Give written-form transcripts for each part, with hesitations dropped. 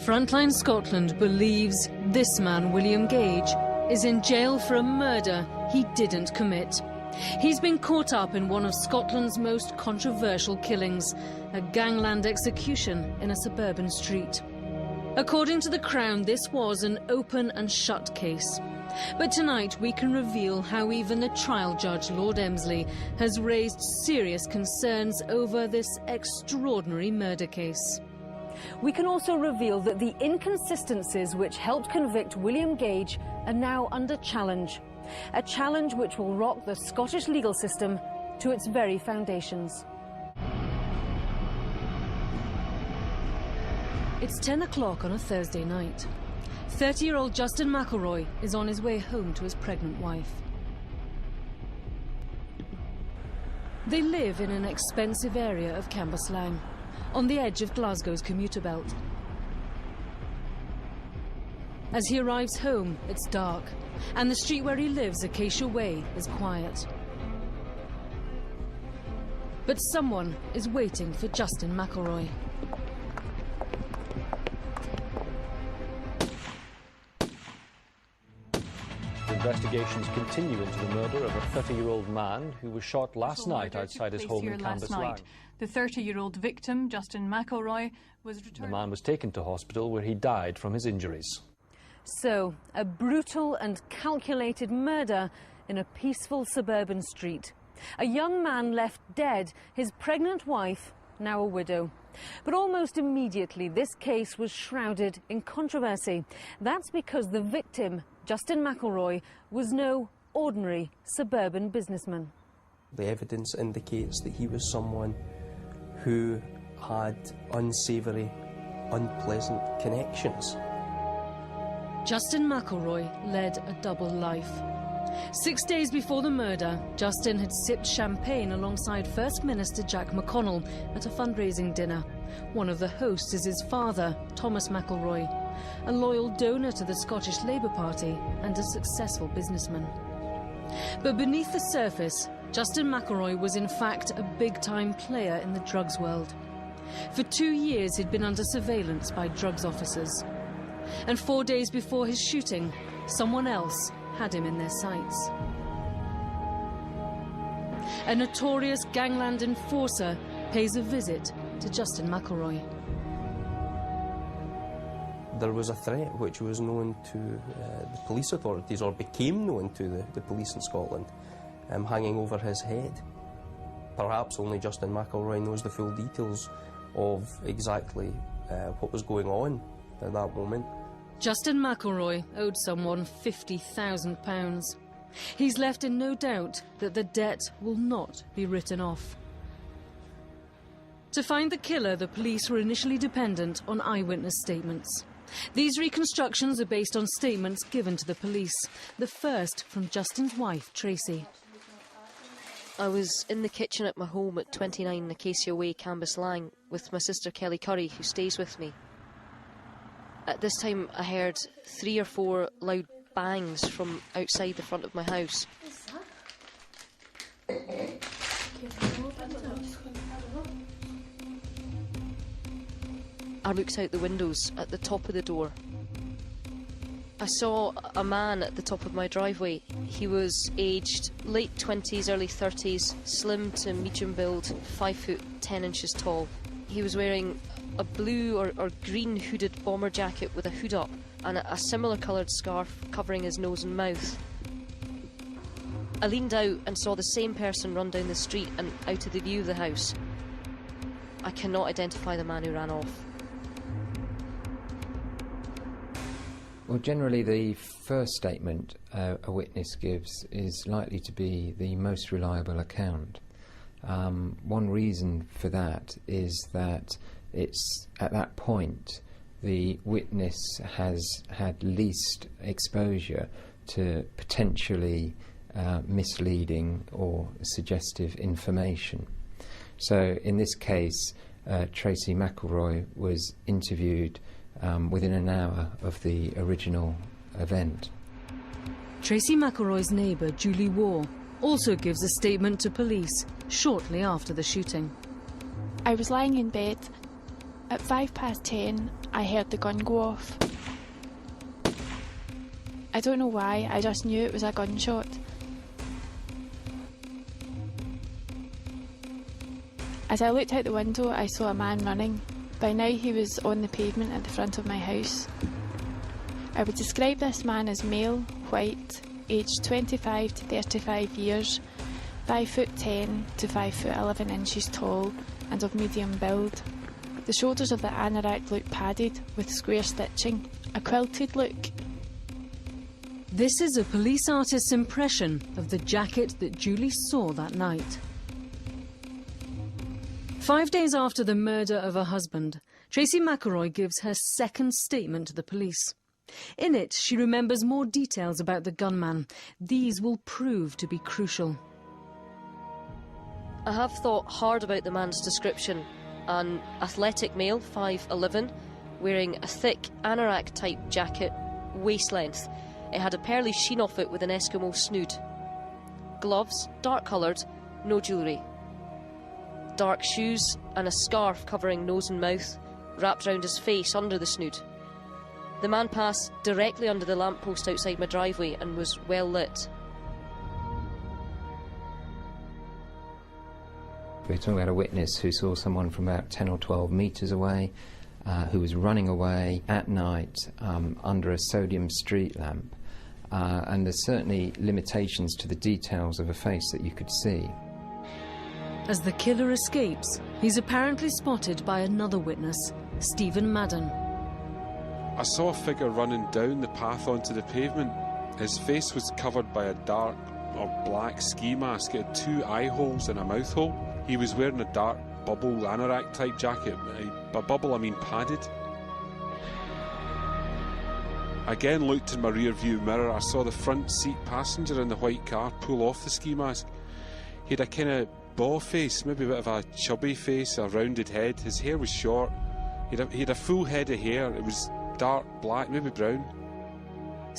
Frontline Scotland believes this man, William Gage, is in jail for a murder he didn't commit. He's been caught up in one of Scotland's most controversial killings, a gangland execution in a suburban street. According to the Crown, this was an open and shut case. But tonight we can reveal how even the trial judge, Lord Emsley, has raised serious concerns over this extraordinary murder case. We can also reveal that the inconsistencies which helped convict William Gage are now under challenge. A challenge which will rock the Scottish legal system to its very foundations. It's 10 o'clock on a Thursday night. 30-year-old Justin McElroy is on his way home to his pregnant wife. They live in an expensive area of Cambuslang, on the edge of Glasgow's commuter belt. As he arrives home, it's dark, and the street where he lives, Acacia Way, is quiet. But someone is waiting for Justin McElroy. Investigations continue into the murder of a 30-year-old man who was shot last night outside his home in Cambuslang. The 30-year-old victim, Justin McElroy, was returned. The man was taken to hospital where he died from his injuries. So, a brutal and calculated murder in a peaceful suburban street. A young man left dead, his pregnant wife now a widow. But almost immediately this case was shrouded in controversy. That's because the victim, Justin McElroy, was no ordinary suburban businessman. The evidence indicates that he was someone who had unsavoury, unpleasant connections. Justin McElroy led a double life. 6 days before the murder, Justin had sipped champagne alongside First Minister Jack McConnell at a fundraising dinner. One of the hosts is his father, Thomas McElroy, a loyal donor to the Scottish Labour Party and a successful businessman. But beneath the surface, Justin McElroy was in fact a big-time player in the drugs world. For 2 years he'd been under surveillance by drugs officers. And 4 days before his shooting, someone else had him in their sights. A notorious gangland enforcer pays a visit to Justin McElroy. There was a threat which was known to the police authorities, or became known to the police in Scotland, hanging over his head. Perhaps only Justin McElroy knows the full details of exactly what was going on at that moment. Justin McElroy owed someone £50,000. He's left in no doubt that the debt will not be written off. To find the killer, the police were initially dependent on eyewitness statements. These reconstructions are based on statements given to the police, the first from Justin's wife, Tracy. I was in the kitchen at my home at 29 Acacia Way, Cambuslang, with my sister Kelly Curry, who stays with me. At this time, I heard 3 or 4 loud bangs from outside the front of my house. I looked out the windows at the top of the door. I saw a man at the top of my driveway. He was aged late 20s, early 30s, slim to medium build, 5 foot 10 inches tall. He was wearing a blue or green hooded bomber jacket with a hood up and a similar coloured scarf covering his nose and mouth. I leaned out and saw the same person run down the street and out of the view of the house. I cannot identify the man who ran off. Well, generally the first statement a witness gives is likely to be the most reliable account. One reason for that is that it's at that point the witness has had least exposure to potentially misleading or suggestive information. So in this case, Tracy McElroy was interviewed within an hour of the original event. Tracy McElroy's neighbour, Julie Waugh, also gives a statement to police shortly after the shooting. I was lying in bed At 10:05, I heard the gun go off. I don't know why, I just knew it was a gunshot. As I looked out the window, I saw a man running. By now he was on the pavement at the front of my house. I would describe this man as male, white, aged 25 to 35 years, 5'10" to 5'11" tall, and of medium build. The shoulders of the anorak looked padded, with square stitching, a quilted look. This is a police artist's impression of the jacket that Julie saw that night. 5 days after the murder of her husband, Tracy McElroy gives her second statement to the police. In it, she remembers more details about the gunman. These will prove to be crucial. I have thought hard about the man's description. An athletic male, 5'11", wearing a thick anorak-type jacket, waist length. It had a pearly sheen off it with an Eskimo snood. Gloves, dark-coloured, no jewellery. Dark shoes and a scarf covering nose and mouth, wrapped round his face under the snood. The man passed directly under the lamppost outside my driveway and was well lit. We're talking about a witness who saw someone from about 10 or 12 metres away, who was running away at night under a sodium street lamp. And there's certainly limitations to the details of a face that you could see. As the killer escapes, he's apparently spotted by another witness, Stephen Madden. I saw a figure running down the path onto the pavement. His face was covered by a dark or black ski mask. It had 2 eye holes and a mouth hole. He was wearing a dark bubble anorak type jacket. By bubble I mean padded. I again looked in my rear view mirror. I saw the front seat passenger in the white car pull off the ski mask. He had a kind of bow face, maybe a bit of a chubby face, a rounded head. His hair was short. He had a full head of hair. It was dark black, maybe brown.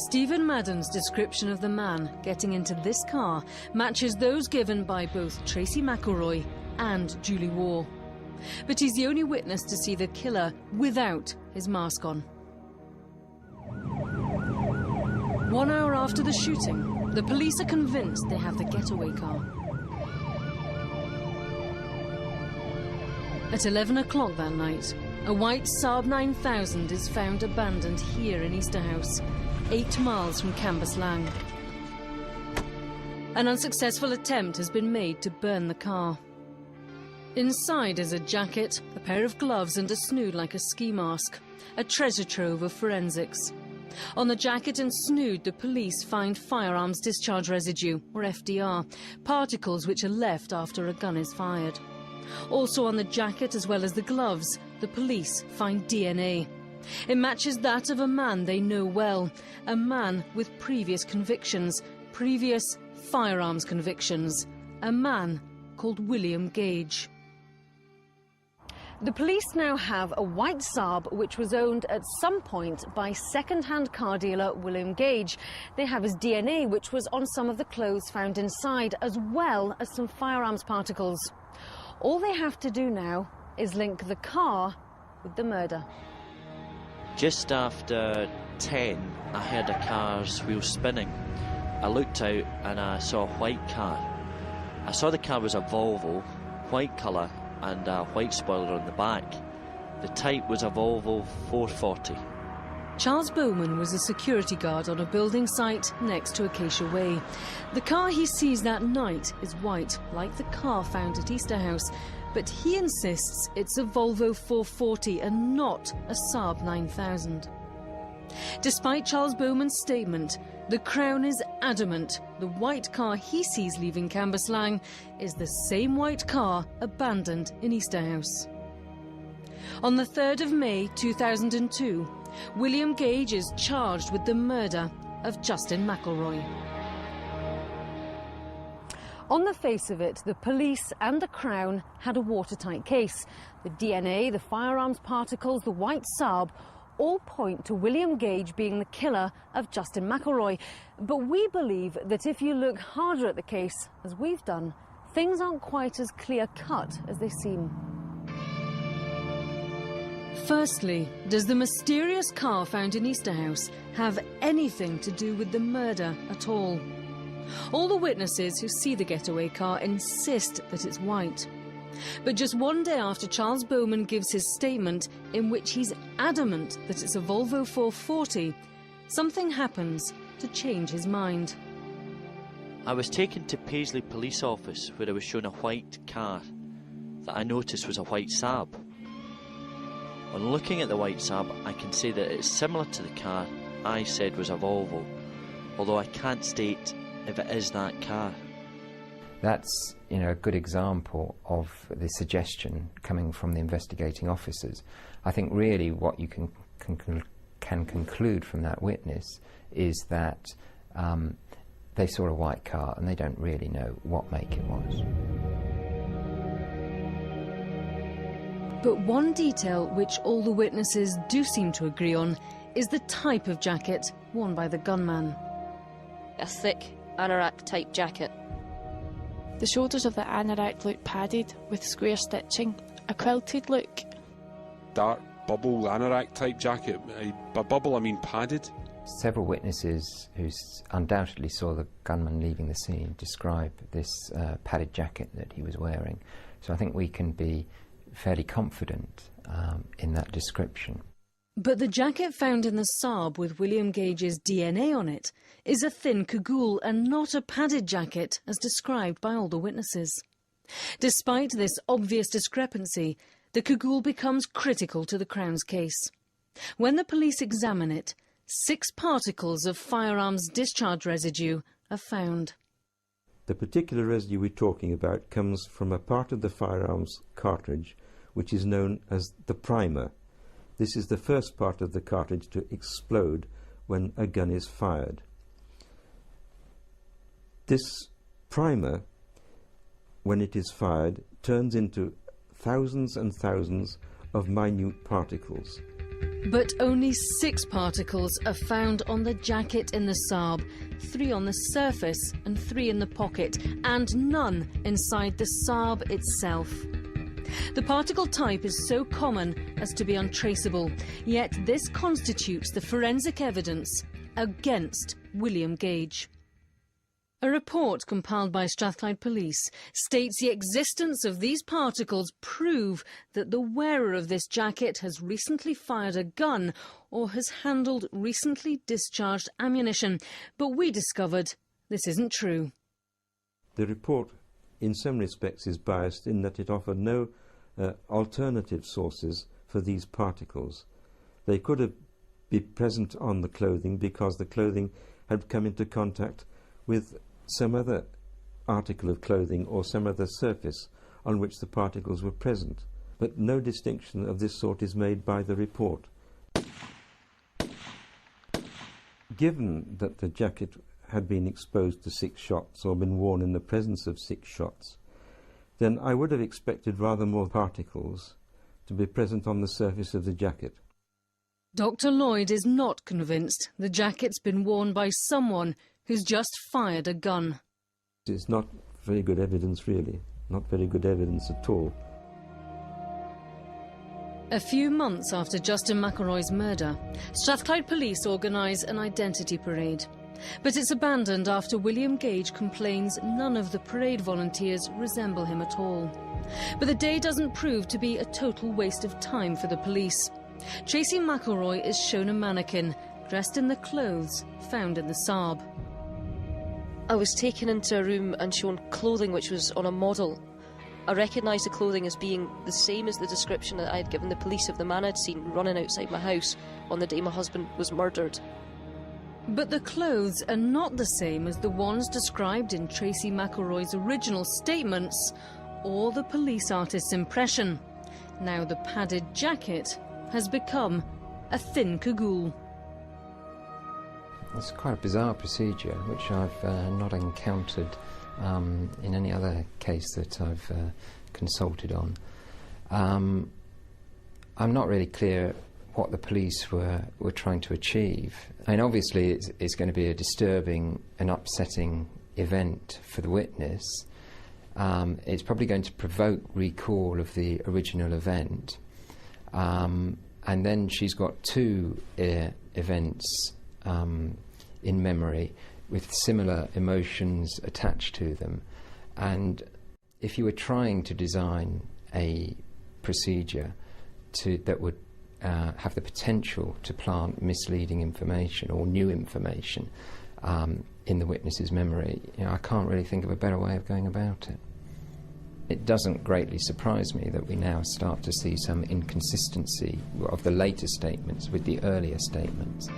Stephen Madden's description of the man getting into this car matches those given by both Tracy McElroy and Julie Waugh. But he's the only witness to see the killer without his mask on. 1 hour after the shooting, the police are convinced they have the getaway car. At 11 o'clock that night, a white Saab 9000 is found abandoned here in Easterhouse, 8 miles from Cambuslang. An unsuccessful attempt has been made to burn the car. Inside is a jacket, a pair of gloves and a snood like a ski mask, a treasure trove of forensics. On the jacket and snood, the police find firearms discharge residue, or FDR, particles which are left after a gun is fired. Also on the jacket, as well as the gloves, the police find DNA. It matches that of a man they know well, a man with previous convictions, previous firearms convictions, a man called William Gage. The police now have a white Saab which was owned at some point by second-hand car dealer William Gage. They have his DNA, which was on some of the clothes found inside, as well as some firearms particles. All they have to do now is link the car with the murder. Just after 10, I heard a car's wheels spinning. I looked out and I saw a white car. I saw the car was a Volvo, white colour, and a white spoiler on the back. The type was a Volvo 440. Charles Bowman was a security guard on a building site next to Acacia Way. The car he sees that night is white, like the car found at Easterhouse, but he insists it's a Volvo 440 and not a Saab 9000. Despite Charles Bowman's statement, the Crown is adamant the white car he sees leaving Cambuslang is the same white car abandoned in Easterhouse. On the 3rd of May 2002, William Gage is charged with the murder of Justin McElroy. On the face of it, the police and the Crown had a watertight case. The DNA, the firearms particles, the white Saab all point to William Gage being the killer of Justin McElroy. But we believe that if you look harder at the case, as we've done, things aren't quite as clear-cut as they seem. Firstly, does the mysterious car found in Easterhouse have anything to do with the murder at all? All the witnesses who see the getaway car insist that it's white. But just one day after Charles Bowman gives his statement, in which he's adamant that it's a Volvo 440, something happens to change his mind. I was taken to Paisley Police Office where I was shown a white car that I noticed was a white Saab. On looking at the white Saab, I can say that it's similar to the car I said was a Volvo, although I can't state if it is that car. That's, a good example of the suggestion coming from the investigating officers. I think really what you can conclude from that witness is that they saw a white car and they don't really know what make it was. But one detail which all the witnesses do seem to agree on is the type of jacket worn by the gunman. A thick anorak-type jacket. The shoulders of the anorak looked padded with square stitching, a quilted look. Dark bubble anorak type jacket. By bubble I mean padded. Several witnesses who undoubtedly saw the gunman leaving the scene describe this padded jacket that he was wearing. So I think we can be fairly confident in that description. But the jacket found in the Saab with William Gage's DNA on it is a thin cagoule and not a padded jacket as described by all the witnesses. Despite this obvious discrepancy, the cagoule becomes critical to the Crown's case. When the police examine it, 6 particles of firearms discharge residue are found. The particular residue we're talking about comes from a part of the firearms cartridge which is known as the primer. This is the first part of the cartridge to explode when a gun is fired. This primer, when it is fired, turns into thousands and thousands of minute particles. But only 6 particles are found on the jacket in the Saab, 3 on the surface and 3 in the pocket, and none inside the Saab itself. The particle type is so common as to be untraceable, yet this constitutes the forensic evidence against William Gage. A report compiled by Strathclyde Police states the existence of these particles prove that the wearer of this jacket has recently fired a gun or has handled recently discharged ammunition, but we discovered this isn't true. The report in some respects is biased in that it offered no alternative sources for these particles. They could have been present on the clothing because the clothing had come into contact with some other article of clothing or some other surface on which the particles were present. But no distinction of this sort is made by the report. Given that the jacket had been exposed to 6 shots or been worn in the presence of 6 shots, then I would have expected rather more particles to be present on the surface of the jacket. Dr. Lloyd is not convinced the jacket's been worn by someone who's just fired a gun. It's not very good evidence, really. Not very good evidence at all. A few months after Justin McElroy's murder, Strathclyde Police organise an identity parade. But it's abandoned after William Gage complains none of the parade volunteers resemble him at all. But the day doesn't prove to be a total waste of time for the police. Tracy McElroy is shown a mannequin, dressed in the clothes found in the Saab. I was taken into a room and shown clothing which was on a model. I recognised the clothing as being the same as the description that I had given the police of the man I'd seen running outside my house on the day my husband was murdered. But the clothes are not the same as the ones described in Tracy McElroy's original statements or the police artist's impression. Now the padded jacket has become a thin cagoule. It's quite a bizarre procedure which I've not encountered in any other case that I've consulted on. I'm not really clear what the police were trying to achieve. I mean, obviously it's going to be a disturbing and upsetting event for the witness. It's probably going to provoke recall of the original event. and then she's got two events in memory with similar emotions attached to them. And if you were trying to design a procedure that would have the potential to plant misleading information or new information in the witness's memory, I can't really think of a better way of going about it. It doesn't greatly surprise me that we now start to see some inconsistency of the later statements with the earlier statements.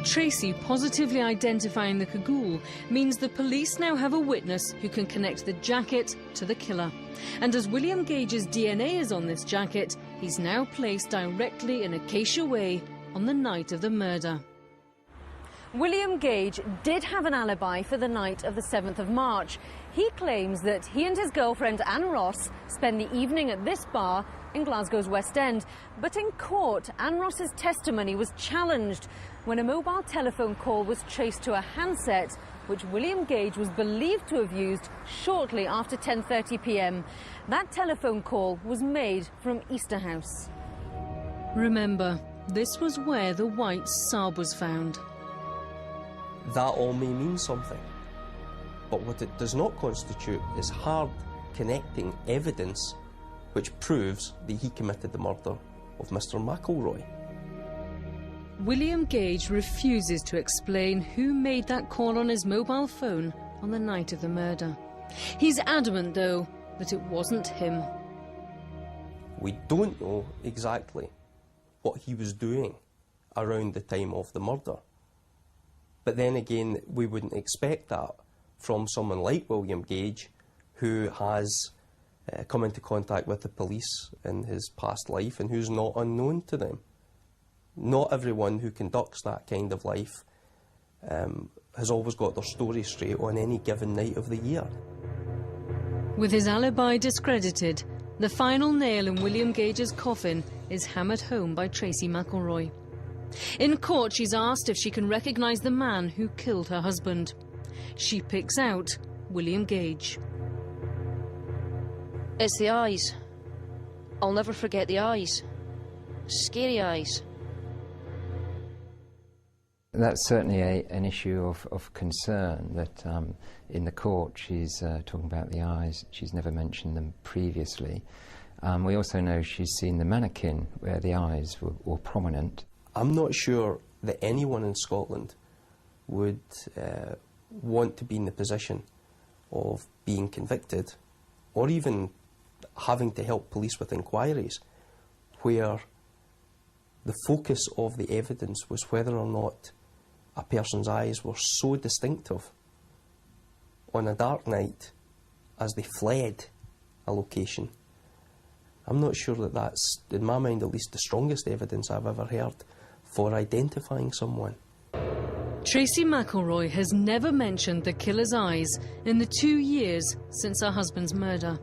Tracy positively identifying the cagoule means the police now have a witness who can connect the jacket to the killer. And as William Gage's DNA is on this jacket, he's now placed directly in Acacia Way on the night of the murder. William Gage did have an alibi for the night of the 7th of March. He claims that he and his girlfriend Anne Ross spent the evening at this bar in Glasgow's West End. But in court, Anne Ross's testimony was challenged when a mobile telephone call was traced to a handset which William Gage was believed to have used shortly after 10:30 p.m. That telephone call was made from Easterhouse. Remember, this was where the white Saab was found. That all may mean something, but what it does not constitute is hard connecting evidence which proves that he committed the murder of Mr. McElroy. William Gage refuses to explain who made that call on his mobile phone on the night of the murder. He's adamant, though, that it wasn't him. We don't know exactly what he was doing around the time of the murder. But then again, we wouldn't expect that from someone like William Gage, who has come into contact with the police in his past life and who's not unknown to them. Not everyone who conducts that kind of life has always got their story straight on any given night of the year. With his alibi discredited, the final nail in William Gage's coffin is hammered home by Tracy McElroy. In court, she's asked if she can recognise the man who killed her husband. She picks out William Gage. It's the eyes. I'll never forget the eyes. Scary eyes. That's certainly an issue of concern, that in the court she's talking about the eyes. She's never mentioned them previously. We also know she's seen the mannequin where the eyes were prominent. I'm not sure that anyone in Scotland would want to be in the position of being convicted or even having to help police with inquiries where the focus of the evidence was whether or not a person's eyes were so distinctive on a dark night as they fled a location. I'm not sure that that's, in my mind at least, the strongest evidence I've ever heard for identifying someone. Tracy McElroy has never mentioned the killer's eyes in the 2 years since her husband's murder.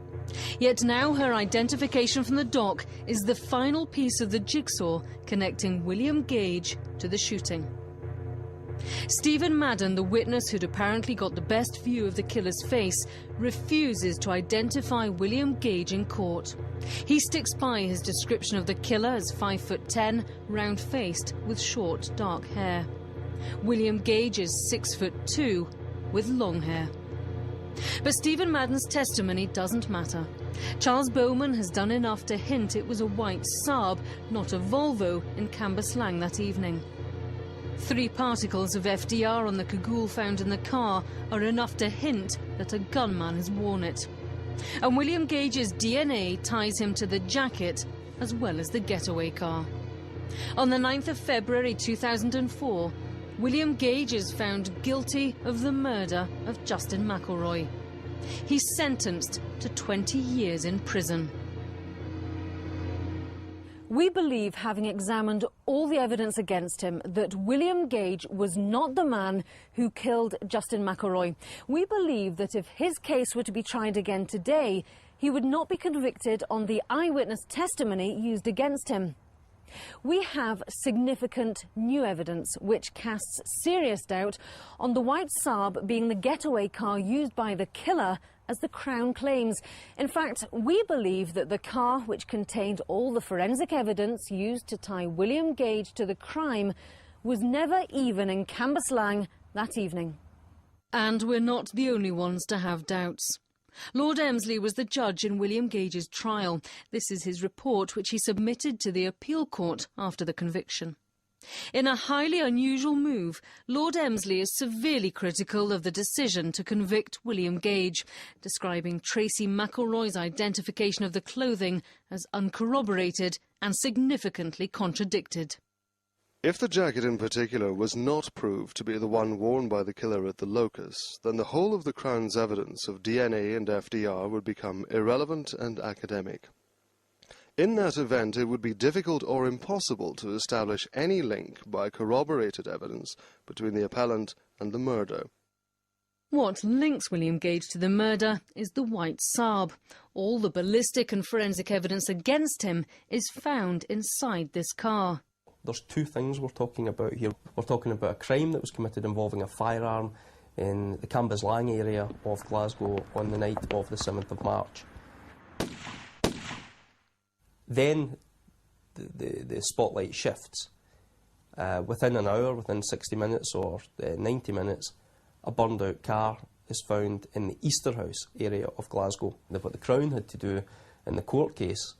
Yet now her identification from the dock is the final piece of the jigsaw connecting William Gage to the shooting. Stephen Madden, the witness who'd apparently got the best view of the killer's face, refuses to identify William Gage in court. He sticks by his description of the killer as 5'10", round-faced, with short, dark hair. William Gage is 6'2", with long hair. But Stephen Madden's testimony doesn't matter. Charles Bowman has done enough to hint it was a white Saab, not a Volvo, in Cambuslang that evening. 3 particles of FDR on the cagoule found in the car are enough to hint that a gunman has worn it. And William Gage's DNA ties him to the jacket as well as the getaway car. On the 9th of February 2004, William Gage is found guilty of the murder of Justin McElroy. He's sentenced to 20 years in prison. We believe, having examined all the evidence against him, that William Gage was not the man who killed Justin McElroy. We believe that if his case were to be tried again today, he would not be convicted on the eyewitness testimony used against him. We have significant new evidence which casts serious doubt on the white Saab being the getaway car used by the killer as the Crown claims. In fact, we believe that the car, which contained all the forensic evidence used to tie William Gage to the crime, was never even in Cambuslang that evening. And we're not the only ones to have doubts. Lord Emsley was the judge in William Gage's trial. This is his report, which he submitted to the appeal court after the conviction. In a highly unusual move, Lord Emsley is severely critical of the decision to convict William Gage, describing Tracy McElroy's identification of the clothing as uncorroborated and significantly contradicted. If the jacket in particular was not proved to be the one worn by the killer at the locus, then the whole of the Crown's evidence of DNA and FDR would become irrelevant and academic. In that event, it would be difficult or impossible to establish any link by corroborated evidence between the appellant and the murder. What links William Gage to the murder is the white Saab. All the ballistic and forensic evidence against him is found inside this car. There's two things we're talking about here. We're talking about a crime that was committed involving a firearm in the Cambuslang area of Glasgow on the night of the 7th of March. Then the spotlight shifts. Within an hour, within 60 minutes or 90 minutes, a burned out car is found in the Easterhouse area of Glasgow. What the Crown had to do in the court case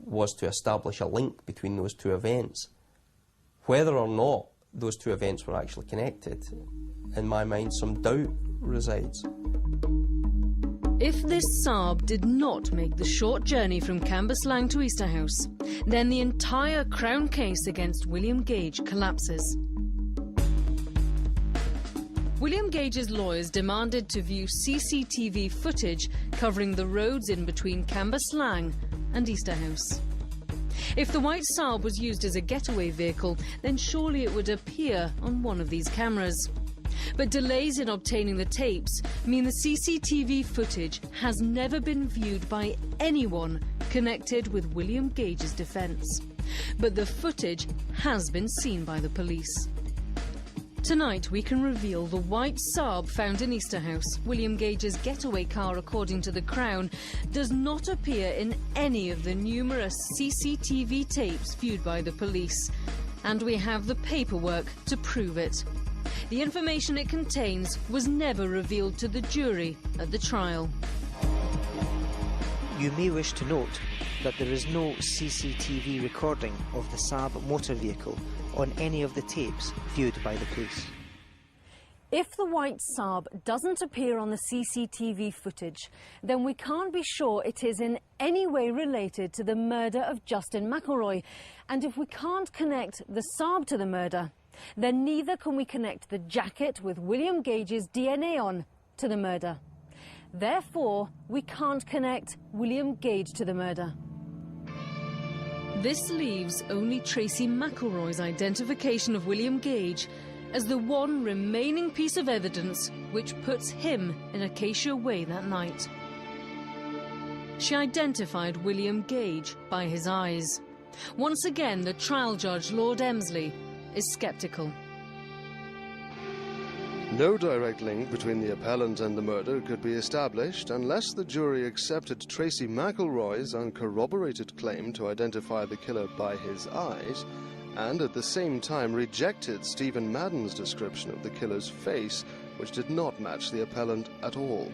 was to establish a link between those two events. Whether or not those two events were actually connected, in my mind, some doubt resides. If this Saab did not make the short journey from Cambuslang to Easterhouse, then the entire Crown case against William Gage collapses. William Gage's lawyers demanded to view CCTV footage covering the roads in between Cambuslang and Easterhouse. If the white Saab was used as a getaway vehicle, then surely it would appear on one of these cameras. But delays in obtaining the tapes mean the CCTV footage has never been viewed by anyone connected with William Gage's defence. But the footage has been seen by the police. Tonight we can reveal the white Saab found in Easterhouse, William Gage's getaway car according to the Crown, does not appear in any of the numerous CCTV tapes viewed by the police. And we have the paperwork to prove it. The information it contains was never revealed to the jury at the trial. You may wish to note that there is no CCTV recording of the Saab motor vehicle on any of the tapes viewed by the police. If the white Saab doesn't appear on the CCTV footage, then we can't be sure it is in any way related to the murder of Justin McElroy. And if we can't connect the Saab to the murder, then neither can we connect the jacket with William Gage's DNA on to the murder. Therefore, we can't connect William Gage to the murder. This leaves only Tracy McElroy's identification of William Gage as the one remaining piece of evidence which puts him in Acacia Way that night. She identified William Gage by his eyes. Once again, the trial judge, Lord Emsley, is sceptical. No direct link between the appellant and the murder could be established unless the jury accepted Tracy McElroy's uncorroborated claim to identify the killer by his eyes, and at the same time rejected Stephen Madden's description of the killer's face, which did not match the appellant at all.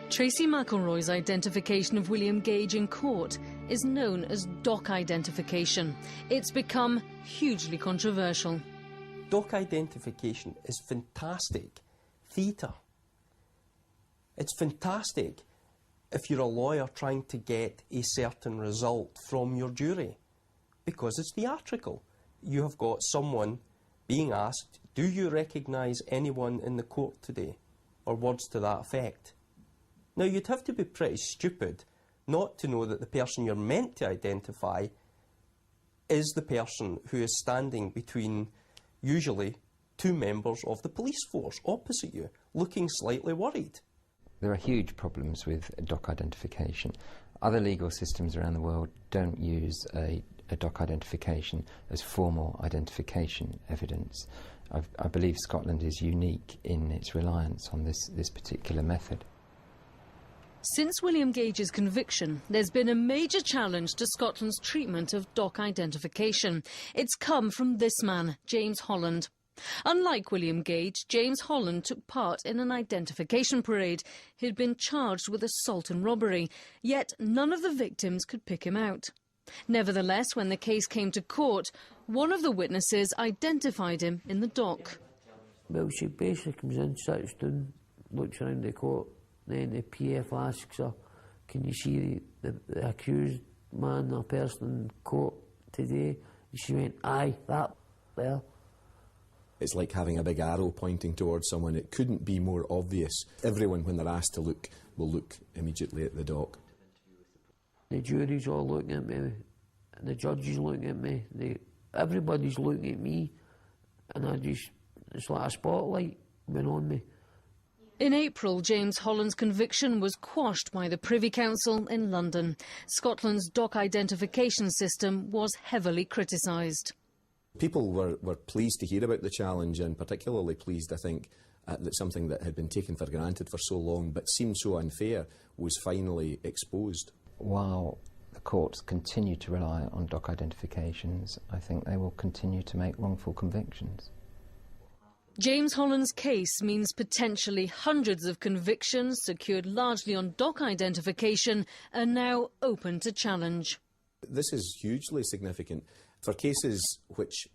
Tracy McElroy's identification of William Gage in court is known as doc identification. It's become hugely controversial. Doc identification is fantastic theatre. It's fantastic if you're a lawyer trying to get a certain result from your jury, because it's theatrical. You have got someone being asked, do you recognise anyone in the court today? Or words to that effect. Now, you'd have to be pretty stupid not to know that the person you're meant to identify is the person who is standing between usually two members of the police force opposite you, looking slightly worried. There are huge problems with doc identification. Other legal systems around the world don't use a a dock identification as formal identification evidence. I believe Scotland is unique in its reliance on this particular method. Since William Gage's conviction, there's been a major challenge to Scotland's treatment of dock identification. It's come from this man, James Holland. Unlike William Gage, James Holland took part in an identification parade. He'd been charged with assault and robbery, yet none of the victims could pick him out. Nevertheless, when the case came to court, one of the witnesses identified him in the dock. Well, she basically comes in, sits down, looks around the court, then the PF asks her, can you see the accused man or person in court today? And she went, aye, that there. It's like having a big arrow pointing towards someone. It couldn't be more obvious. Everyone, when they're asked to look, will look immediately at the dock. The jury's all looking at me, the judge is looking at me, everybody's looking at me, and it's like a spotlight went on me. In April, James Holland's conviction was quashed by the Privy Council in London. Scotland's dock identification system was heavily criticised. People were pleased to hear about the challenge, and particularly pleased, I think, that something that had been taken for granted for so long but seemed so unfair was finally exposed. While the courts continue to rely on dock identifications, I think they will continue to make wrongful convictions. James Holland's case means potentially hundreds of convictions secured largely on dock identification are now open to challenge. This is hugely significant. For cases which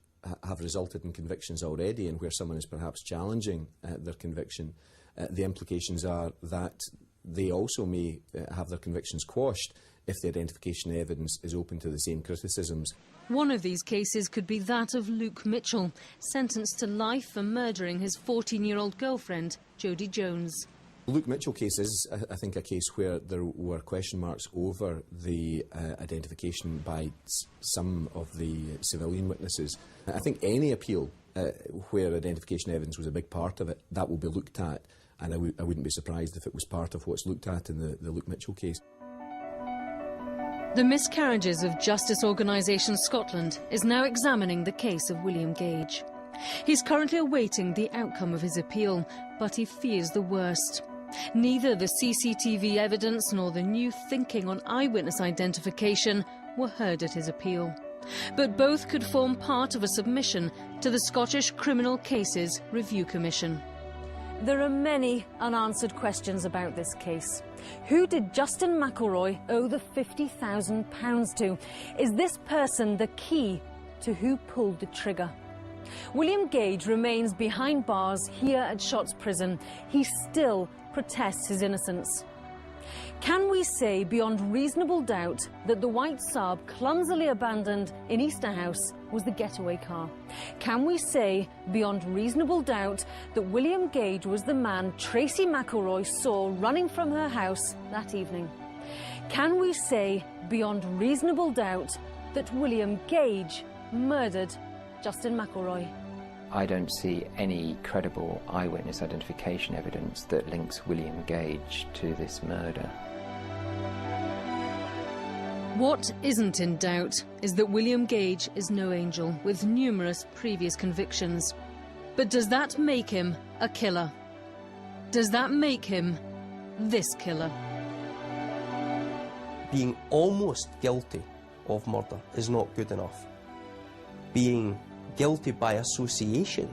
have resulted in convictions already and where someone is perhaps challenging their conviction, the implications are that they also may have their convictions quashed if the identification evidence is open to the same criticisms. One of these cases could be that of Luke Mitchell, sentenced to life for murdering his 14-year-old girlfriend, Jodie Jones. The Luke Mitchell case is, I think, a case where there were question marks over the identification by some of the civilian witnesses. I think any appeal where identification evidence was a big part of it, that will be looked at, and I wouldn't be surprised if it was part of what's looked at in the Luke Mitchell case. The Miscarriages of Justice Organisation Scotland is now examining the case of William Gage. He's currently awaiting the outcome of his appeal, but he fears the worst. Neither the CCTV evidence nor the new thinking on eyewitness identification were heard at his appeal. But both could form part of a submission to the Scottish Criminal Cases Review Commission. There are many unanswered questions about this case. Who did Justin McElroy owe the £50,000 to? Is this person the key to who pulled the trigger? William Gage remains behind bars here at Shotts Prison. He still protests his innocence. Can we say beyond reasonable doubt that the white Saab clumsily abandoned in Easterhouse was the getaway car? Can we say beyond reasonable doubt that William Gage was the man Tracy McElroy saw running from her house that evening? Can we say beyond reasonable doubt that William Gage murdered Justin McElroy? I don't see any credible eyewitness identification evidence that links William Gage to this murder. What isn't in doubt is that William Gage is no angel, with numerous previous convictions. But does that make him a killer? Does that make him this killer? Being almost guilty of murder is not good enough. Being guilty by association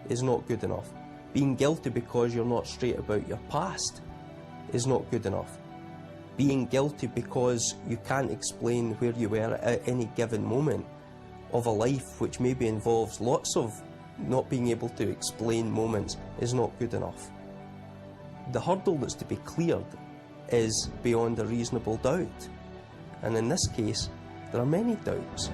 is not good enough. Being guilty because you're not straight about your past is not good enough. Being guilty because you can't explain where you were at any given moment of a life which maybe involves lots of not being able to explain moments is not good enough. The hurdle that's to be cleared is beyond a reasonable doubt. And in this case, there are many doubts.